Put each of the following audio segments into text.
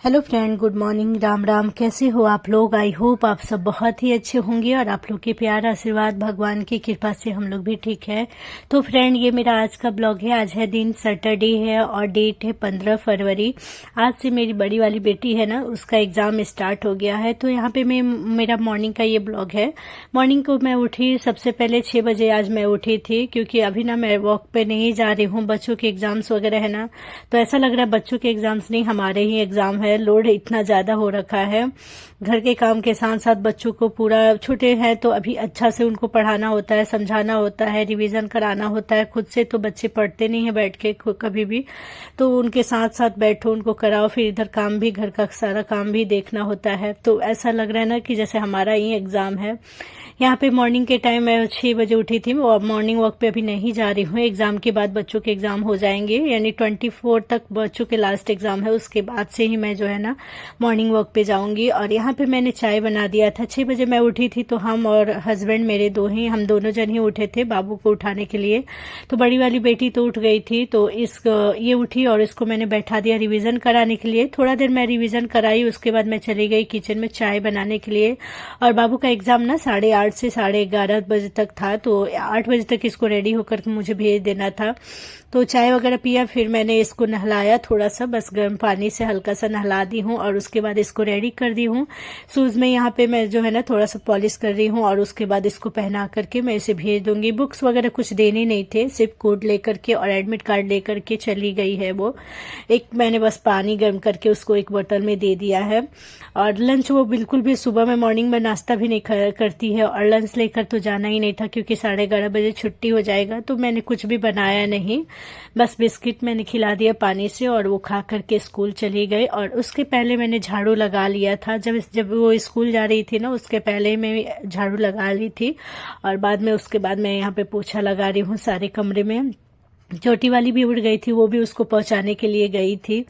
Hello friend, good morning, Ram Ram. कैसे हो आप लोग? आई होप आप सब बहुत ही अच्छे होंगे और आप लोग के प्यार आशीर्वाद भगवान की कृपा से हम लोग भी ठीक है। तो फ्रेंड, ये मेरा आज का ब्लॉग है। आज है दिन सैटरडे है और डेट है 15 फरवरी। आज से मेरी बड़ी वाली बेटी है ना, उसका एग्जाम स्टार्ट हो गया है। तो यहाँ पे मेरा मॉर्निंग का ये ब्लॉग है। मॉर्निंग को मैं उठी सबसे पहले 6 बजे आज मैं उठी थी, क्योंकि अभी ना मैं वॉक पे नहीं जा रही हूँ। बच्चों के एग्जाम्स वगैरह है ना, तो ऐसा लग रहा है बच्चों के एग्जाम्स नहीं, हमारे ही एग्जाम है। लोड इतना ज्यादा हो रखा है। घर के काम के साथ साथ बच्चों को, पूरा छोटे हैं तो अभी अच्छा से उनको पढ़ाना होता है, समझाना होता है, रिवीजन कराना होता है। खुद से तो बच्चे पढ़ते नहीं है बैठ के कभी भी, तो उनके साथ साथ बैठो, उनको कराओ, फिर इधर काम भी, घर का सारा काम भी देखना होता है। तो ऐसा लग रहा है ना कि जैसे हमारा ही एग्जाम है। यहाँ पे मॉर्निंग के टाइम मैं 6 बजे उठी थी और मॉर्निंग वॉक पे अभी नहीं जा रही हूँ। एग्जाम के बाद बच्चों के एग्जाम हो जाएंगे, यानी 24 तक बच्चों के लास्ट एग्जाम है। उसके बाद से ही मैं जो है ना मॉर्निंग वॉक पे जाऊंगी। और यहाँ पे मैंने चाय बना दिया था। 6 बजे मैं उठी थी, तो हम और हस्बैंड मेरे हम दोनों जन ही उठे थे बाबू को उठाने के लिए। तो बड़ी वाली बेटी तो उठ गई थी, तो ये उठी और इसको मैंने बैठा दिया रिवीजन कराने के लिए। थोड़ा देर मैं रिवीजन कराई, उसके बाद मैं चली गई किचन में चाय बनाने के लिए। और बाबू का एग्जाम ना 8:30 से 11:30 बजे तक था, तो 8 बजे तक इसको रेडी होकर मुझे भेज देना था। तो चाय वगैरह पिया, फिर मैंने इसको नहलाया थोड़ा सा, बस गर्म पानी से हल्का सा नहला दी हूँ और उसके बाद इसको रेडी कर दी हूँ। शूज में यहाँ पे मैं जो है ना थोड़ा सा पॉलिश कर रही हूँ और उसके बाद इसको पहना करके मैं इसे भेज दूंगी। बुक्स वगैरह कुछ देने नहीं थे, सिर्फ कोड लेकर के और एडमिट कार्ड लेकर के चली गई है वो। एक मैंने बस पानी गर्म करके उसको एक बोतल में दे दिया है। और लंच वो बिल्कुल भी, सुबह में मॉर्निंग में नाश्ता भी नहीं करती है और लंच लेकर तो जाना ही नहीं था, क्योंकि 11:30 बजे छुट्टी हो जाएगा। तो मैंने कुछ भी बनाया नहीं, बस बिस्किट मैंने खिला दिया पानी से और वो खा करके स्कूल चली गई। और उसके पहले मैंने झाड़ू लगा लिया था। जब वो स्कूल जा रही थी ना, उसके पहले मैं झाड़ू लगा ली थी। और बाद में उसके बाद मैं यहाँ पे पोछा लगा रही हूँ सारे कमरे में। छोटी वाली भी उड़ गई थी, वो भी उसको पहुंचाने के लिए गई थी।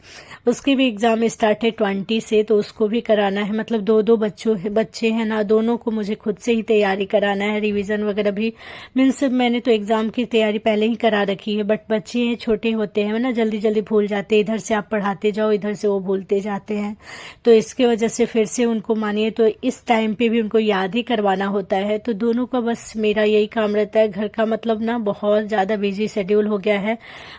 उसके भी एग्जाम स्टार्ट है 20 से, तो उसको भी कराना है। मतलब दो बच्चे हैं ना, दोनों को मुझे खुद से ही तैयारी कराना है। रिवीजन वगैरह भी मीन्स मैंने तो एग्जाम की तैयारी पहले ही करा रखी है, बट बच्चे हैं, छोटे होते हैं ना, जल्दी जल्दी भूल जाते हैं। इधर से आप पढ़ाते जाओ, इधर से वो भूलते जाते हैं। तो इसके वजह से फिर से उनको मानिए तो इस टाइम पे भी उनको याद ही करवाना होता है। तो दोनों का बस मेरा यही काम रहता है। घर का मतलब ना बहुत ज्यादा बिजी शेड्यूल हो गया है।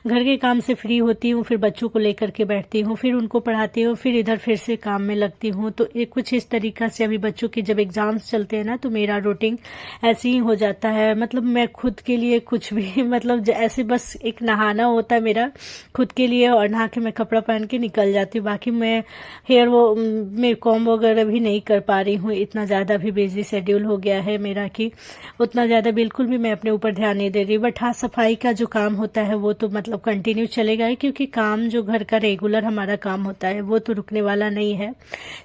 घर के काम से फ्री होती हूँ, फिर बच्चों को लेकर के बैठती हूँ, फिर उनको पढ़ाती हूँ, फिर इधर फिर से काम में लगती हूँ। तो एक कुछ इस तरीका से अभी बच्चों के जब एग्जाम्स चलते हैं ना, तो मेरा रूटीन ऐसे ही हो जाता है। मतलब मैं खुद के लिए कुछ भी मतलब ऐसे बस एक नहाना होता है मेरा खुद के लिए, और नहा के मैं कपड़ा पहन के निकल जाती हूँ। बाकी मैं मैं कॉम वगैरह भी नहीं कर पा रही हूँ। इतना ज्यादा भी बिजी शेड्यूल हो गया है मेरा कि उतना ज्यादा बिल्कुल भी मैं अपने ऊपर ध्यान नहीं दे रही। बट हाँ, सफाई का जो काम होता है वो तो मतलब कंटिन्यू चलेगा ही, क्योंकि काम जो घर का रेगुलर हमारा काम होता है वो तो रुकने वाला नहीं है,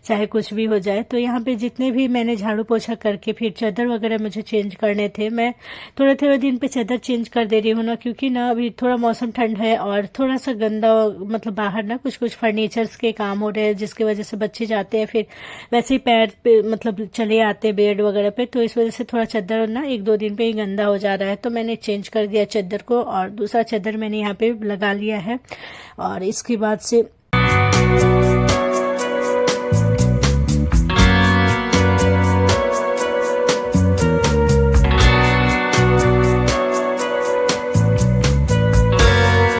चाहे कुछ भी हो जाए। तो यहाँ पे जितने भी मैंने झाड़ू पोछा करके, फिर चादर वगैरह मुझे चेंज करने थे। मैं थोड़े थोड़े दिन पे चादर चेंज कर दे रही हूँ ना, क्योंकि ना अभी थोड़ा मौसम ठंड है और थोड़ा सा गंदा, मतलब बाहर ना कुछ कुछ फर्नीचर्स के काम हो रहे हैं, जिसकी वजह से बच्चे जाते हैं, फिर वैसे ही पैर पे मतलब चले आते हैं बेड वगैरह पे। तो इस वजह से थोड़ा चादर ना 1-2 दिन पे ही गंदा हो जा रहा है। तो मैंने चेंज कर दिया चादर को और दूसरा चादर मैंने यहाँ पे लगा लिया है। और इसके बाद से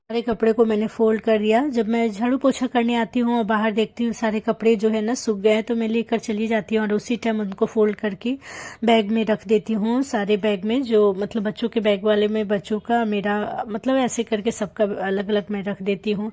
सारे कपड़े को मैंने फोल्ड कर दिया। जब मैं झाड़ू पोछा करने आती हूँ और बाहर देखती हूँ सारे कपड़े जो है ना सूख गए हैं, तो मैं लेकर चली जाती हूँ और उसी टाइम उनको फोल्ड करके बैग में रख देती हूँ। सारे बैग में, जो मतलब बच्चों के बैग वाले में बच्चों का, मेरा मतलब ऐसे करके सबका अलग अलग मैं रख देती हूँ।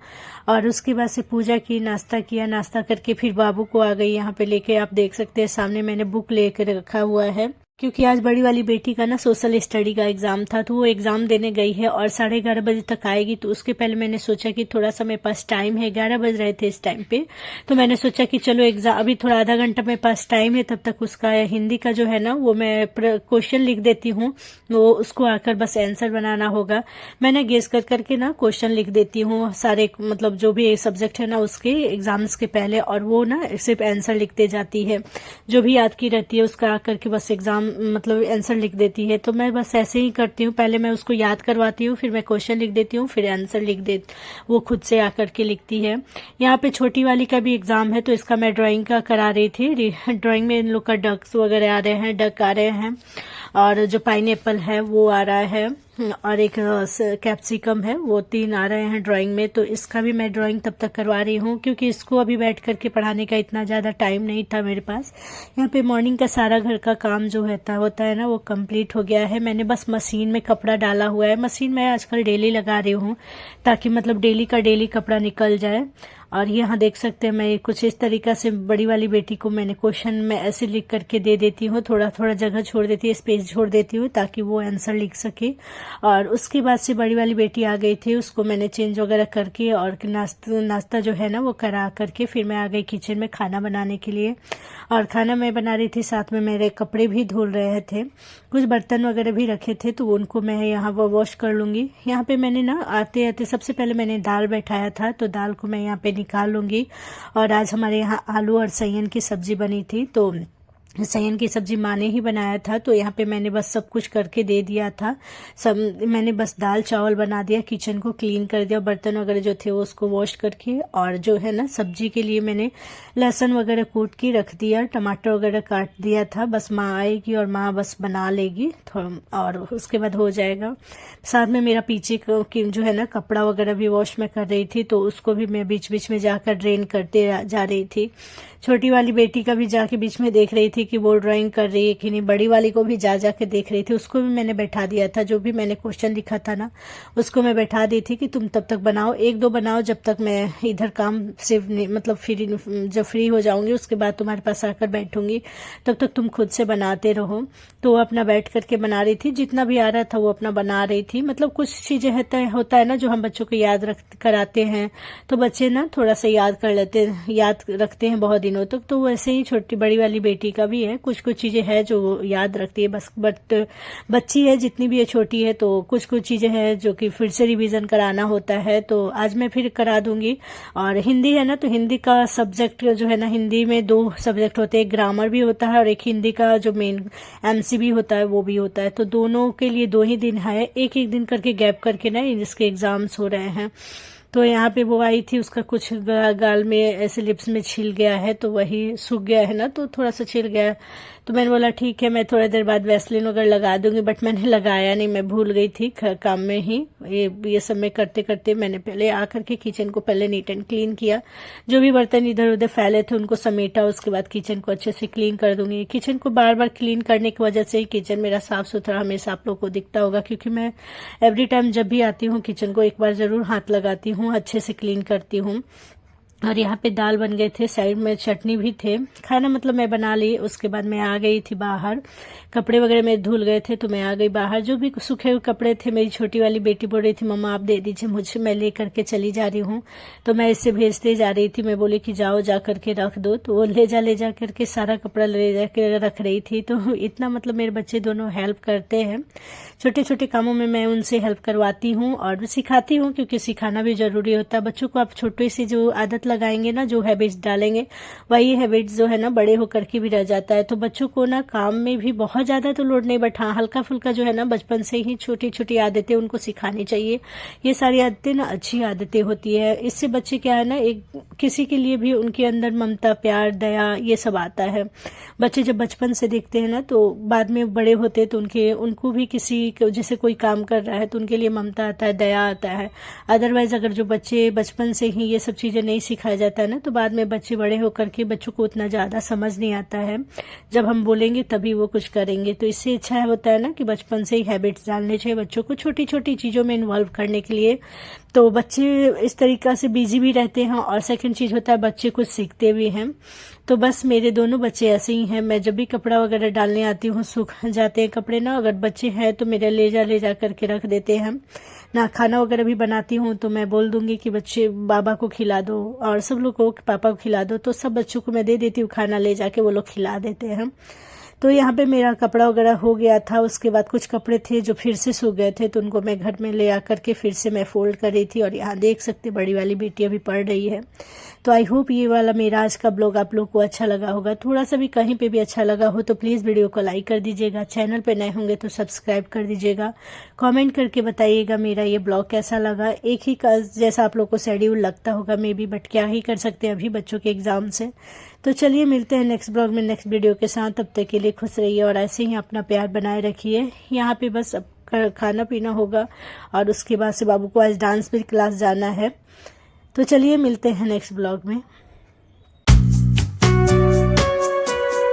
और उसके बाद से पूजा की, नाश्ता किया, नाश्ता करके फिर बाबू को आ गई यहाँ पे लेके। आप देख सकते हैं सामने मैंने बुक लेकर रखा हुआ है, क्योंकि आज बड़ी वाली बेटी का ना सोशल स्टडी का एग्जाम था, तो वो एग्जाम देने गई है और 11:30 बजे तक आएगी। तो उसके पहले मैंने सोचा कि थोड़ा सा मेरे पास टाइम है, 11 बज रहे थे इस टाइम पे, तो मैंने सोचा कि चलो एग्जाम अभी थोड़ा आधा घंटा मेरे पास टाइम है, तब तक उसका हिंदी का जो है ना वो मैं क्वेश्चन लिख देती हूँ, वो उसको आकर बस आंसर बनाना होगा। मैंने गेस कर करके ना क्वेश्चन लिख देती हूँ सारे, मतलब जो भी सब्जेक्ट है ना उसके एग्जाम्स के पहले, और वो ना सिर्फ आंसर लिखते जाती है। जो भी याद की रहती है उसका आकर के बस एग्जाम मतलब आंसर लिख देती है। तो मैं बस ऐसे ही करती हूँ, पहले मैं उसको याद करवाती हूँ, फिर मैं क्वेश्चन लिख देती हूँ, फिर आंसर लिख दे, वो खुद से आकर के लिखती है। यहाँ पे छोटी वाली का भी एग्जाम है, तो इसका मैं ड्राइंग का करा रही थी। ड्राइंग में इन लोग का डक्स वगैरह आ रहे हैं, डक आ रहे हैं, और जो पाइनएप्पल है वो आ रहा है, और एक कैप्सिकम है, वो 3 आ रहे हैं ड्राइंग में। तो इसका भी मैं ड्राइंग तब तक करवा रही हूँ, क्योंकि इसको अभी बैठ करके पढ़ाने का इतना ज़्यादा टाइम नहीं था मेरे पास। यहाँ पे मॉर्निंग का सारा घर का काम जो होता है ना, वो कंप्लीट हो गया है। मैंने बस मशीन में कपड़ा डाला हुआ है। मशीन मैं आजकल डेली लगा रही हूँ, ताकि मतलब डेली का डेली कपड़ा निकल जाए। और यहाँ देख सकते हैं, मैं कुछ इस तरीका से बड़ी वाली बेटी को मैंने क्वेश्चन में ऐसे लिख करके दे देती हूँ, थोड़ा थोड़ा जगह छोड़ देती है, स्पेस छोड़ देती हूँ, ताकि वो आंसर लिख सके। और उसके बाद से बड़ी वाली बेटी आ गई थी, उसको मैंने चेंज वगैरह करके और नाश्ता जो है ना वो करा करके फिर मैं आ गई किचन में खाना बनाने के लिए। और खाना मैं बना रही थी, साथ में मेरे कपड़े भी धुल रहे थे, कुछ बर्तन वगैरह भी रखे थे, तो उनको मैं यहाँ वो वॉश कर लूँगी। यहाँ पे मैंने ना आते आते सबसे पहले मैंने दाल बैठाया था, तो दाल को मैं यहाँ पे निकाल लूँगी। और आज हमारे यहाँ आलू और सैयन की सब्जी बनी थी, तो सैयन की सब्जी माँ ने ही बनाया था, तो यहाँ पे मैंने बस सब कुछ करके दे दिया था। सब मैंने बस दाल चावल बना दिया, किचन को क्लीन कर दिया, बर्तन वगैरह जो थे वो उसको वॉश करके। और जो है ना सब्जी के लिए मैंने लहसुन वगैरह कूट के रख दिया, टमाटर वगैरह काट दिया था। बस माँ आएगी और माँ बस बना लेगी और उसके बाद हो जाएगा। साथ में मेरा पीछे जो है ना कपड़ा वगैरह भी वॉश में कर रही थी, तो उसको भी मैं बीच बीच में जाकर ड्रेन करते जा रही थी। छोटी वाली बेटी का भी जाके बीच में देख रही थी कि वो ड्राइंग कर रही है कि नहीं। बड़ी वाली को भी जा के देख रही थी, उसको भी मैंने बैठा दिया था। जो भी मैंने क्वेश्चन लिखा था ना, उसको मैं बैठा दी थी कि तुम तब तक बनाओ, 1-2 बनाओ, जब तक मैं इधर काम से मतलब जब फ्री हो जाऊंगी उसके बाद तुम्हारे पास आकर बैठूंगी, तब तक तुम खुद से बनाते रहो। तो वो अपना बैठ करके बना रही थी, जितना भी आ रहा था वो अपना बना रही थी। मतलब कुछ चीजें होता है ना जो हम बच्चों को याद कराते हैं, तो बच्चे ना थोड़ा सा याद कर लेते हैं, याद रखते हैं बहुत दिनों तक। तो वैसे ही छोटी बड़ी वाली बेटी का भी है, कुछ कुछ चीजें हैं जो वो याद रखती है बस। बट बच्ची है जितनी भी है छोटी है, तो कुछ कुछ चीजें हैं जो कि फिर से रिवीजन कराना होता है, तो आज मैं फिर करा दूंगी। और हिंदी है ना, तो हिंदी का सब्जेक्ट जो है ना, हिंदी में 2 सब्जेक्ट होते हैं, ग्रामर भी होता है और एक हिंदी का जो मेन एमसीबी होता है वो भी होता है। तो दोनों के लिए 2 ही दिन है, एक एक दिन करके गैप करके ना इसके एग्जाम्स हो रहे हैं। तो यहाँ पे वो आई थी, उसका कुछ गाल में ऐसे लिप्स में छिल गया है, तो वही सूख गया है ना, तो थोड़ा सा छिल गया। तो मैंने बोला ठीक है, मैं थोड़ी देर बाद वैसलीन वगैरह लगा दूंगी, बट मैंने लगाया नहीं, मैं भूल गई थी काम में ही। ये सब मैं करते करते मैंने पहले आकर के किचन को पहले नीट एंड क्लीन किया, जो भी बर्तन इधर उधर फैले थे उनको समेटा, उसके बाद किचन को अच्छे से क्लीन कर दूंगी। किचन को बार बार क्लीन करने की वजह से ही किचन मेरा साफ सुथरा हमेशा आप लोग को दिखता होगा, क्योंकि मैं एवरी टाइम जब भी आती हूँ किचन को एक बार जरूर हाथ लगाती हूँ, अच्छे से क्लीन करती हूँ। और यहाँ पे दाल बन गए थे, साइड में चटनी भी थे, खाना मतलब मैं बना ली। उसके बाद मैं आ गई थी बाहर, कपड़े वगैरह मेरे धुल गए थे, तो मैं आ गई बाहर। जो भी सूखे हुए कपड़े थे, मेरी छोटी वाली बेटी बोल रही थी मम्मा आप दे दीजिए मुझे, मैं ले करके चली जा रही हूँ। तो मैं इससे भेजते जा रही थी, मैं बोली कि जाओ जा करके रख दो, तो वो ले जा करके सारा कपड़ा ले जा के रख रही थी। तो इतना मतलब मेरे बच्चे दोनों हेल्प करते हैं, छोटे छोटे कामों में मैं उनसे हेल्प करवाती हूँ और सिखाती हूँ, क्योंकि सिखाना भी जरूरी होता है। बच्चों को आप छोटे से जो आदत लगाएंगे ना, जो हैबिट्स डालेंगे, वही हैबिट्स जो है ना बड़े होकर के भी रह जाता है। तो बच्चों को ना काम में भी बहुत ज्यादा तो लोड नहीं बैठा, हल्का फुल्का जो है ना बचपन से ही छोटी छोटी आदतें उनको सिखानी चाहिए। ये सारी आदतें ना अच्छी आदतें होती है, इससे बच्चे क्या है ना, एक किसी के लिए भी उनके अंदर ममता प्यार दया ये सब आता है। बच्चे जब बचपन से देखते हैं ना, तो बाद में बड़े होते तो उनको भी किसी जैसे कोई काम कर रहा है तो उनके लिए ममता आता है, दया आता है। अदरवाइज अगर जो बच्चे बचपन से ही ये सब चीजें नहीं सिखाया जाता है ना, तो बाद में बच्चे बड़े होकर के बच्चों को उतना ज्यादा समझ नहीं आता है, जब हम बोलेंगे तभी वो कुछ करेंगे। तो इससे अच्छा होता है ना कि बचपन से ही हैबिट्स डालने चाहिए बच्चों को, छोटी छोटी चीजों में इन्वॉल्व करने के लिए। तो बच्चे इस तरीका से बिजी भी रहते हैं, और सेकंड चीज होता है बच्चे कुछ सीखते भी हैं। तो बस मेरे दोनों बच्चे ऐसे ही हैं, मैं जब भी कपड़ा वगैरह डालने आती हूँ सूख जाते हैं कपड़े ना, अगर बच्चे हैं तो मेरे ले जा करके रख देते हैं ना। खाना वगैरह भी बनाती हूँ तो मैं बोल दूंगी कि बच्चे बाबा को खिला दो, और सब लोग को पापा को खिला दो, तो सब बच्चों को मैं दे देती हूँ खाना, ले जाके वो लोग खिला देते हैं। तो यहाँ पे मेरा कपड़ा वगैरह हो गया था। उसके बाद कुछ कपड़े थे जो फिर से सूख गए थे, तो उनको मैं घर में ले आकर के फिर से मैं फोल्ड कर रही थी। और यहाँ देख सकते बड़ी वाली बेटी अभी पढ़ रही है। तो आई होप ये वाला मेरा आज का ब्लॉग आप लोग को अच्छा लगा होगा। थोड़ा सा भी कहीं पे भी अच्छा लगा हो तो प्लीज़ वीडियो को लाइक कर दीजिएगा। चैनल पे नए होंगे तो सब्सक्राइब कर दीजिएगा। कमेंट करके बताइएगा मेरा ये ब्लॉग कैसा लगा। एक ही का जैसा आप लोग को शेड्यूल लगता होगा मे बी, बट क्या ही कर सकते हैं अभी बच्चों के एग्जाम से। तो चलिए मिलते हैं नेक्स्ट ब्लॉग में नेक्स्ट वीडियो के साथ। तब तक के लिए खुश रहिए और ऐसे ही अपना प्यार बनाए रखिए। यहाँ पे बस अब खाना पीना होगा और उसके बाद से बाबू को आज डांस भी क्लास जाना है। तो चलिए मिलते हैं नेक्स्ट ब्लॉग में।